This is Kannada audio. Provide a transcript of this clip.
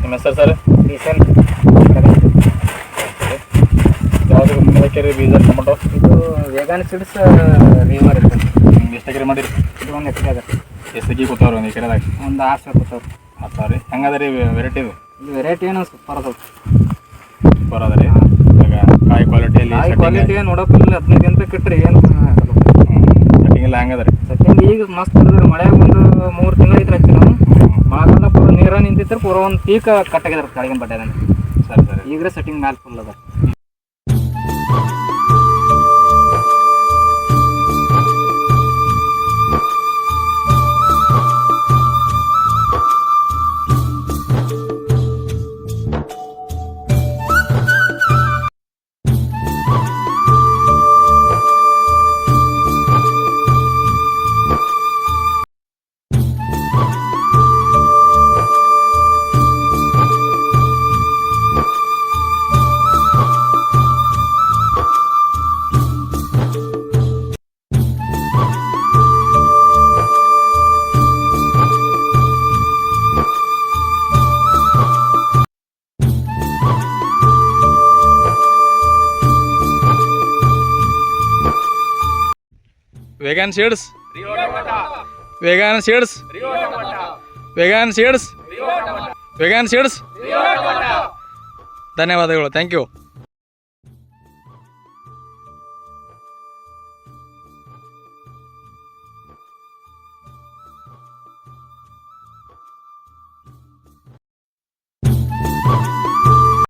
ನಿಮ್ಮ ಹೆಸರು ಸರ್? ಡೀಸೆಲ್ ಯಾವ್ದು ಹಾಕಿರಿ ಬೀಜ ಟೊಮೊಟೊ? ಇದು ವೇಗಾನ್ ಸೀಡ್ಸ್ ರಿವರ್ ಇರ್ತದೆ. ಎಷ್ಟು ಎಕರೆ ಮಾಡಿರಿ? ಇದು 1 ಎಕರೆ ಅದ. ಎಷ್ಟು ಎಕರೆ ಕೂತಾವ್ರಿ ಒಂದು ಎಕರೆದಾಗ? ಒಂದು 6 ಸಾವಿರ ಕೂತಾವ್ರಿ. 10 ಸಾವಿರ ರೀ. ಹೆಂಗದ ರೀ ವೆರೈಟಿ ಇದು? ಇದು ವೆರೈಟಿ ಏನು ಸೂಪರ್ ಅದಾವ. ಸೂಪರ್ ಅದ ರೀ. ಈಗ ಕಾಯಿ ಕ್ವಾಲಿಟಿಯಲ್ಲಿ ಕಾಯಿ ಕ್ವಾಲಿಟಿ ನೋಡೋಕ್ಕಿಲ್ಲ 15 ದಿನ ಕಿಟ್ರಿ ಏನು ಸೆಟ್ಟಿಂಗ್ ಎಲ್ಲ ಹೆಂಗದ ರೀ? ಸೆಟ್ಟಿಂಗ್ ಈಗ ಮಸ್ತ್ ಇರ್ತದೆ. ಮಳೆಯಾಗ ಒಂದು 3 ತಿಂಗಳು ಐತ್ರಿ ಹಚ್ಚಿ ನಾವು ಮಳೆಗಾಲ ಪೂರ ನೀರ ನಿಂತಿದ್ರೆ ಪೂರ ಒಂದು ಪೀಕ್ ಕಟ್ಟಾಗಿದಾರೆ ಕೆಳಗಿನ ಬಡ್ಡೆ. ಸರಿ ಸರಿ. ಈಗ್ರೆ ಸೆಟ್ಟಿಂಗ್ ಮ್ಯಾಲೆ ಫುಲ್ ಅದ. Vegan seeds, vegan seeds, vegan seeds, vegan seeds. ಧನ್ಯವಾದಗಳು. Thank you.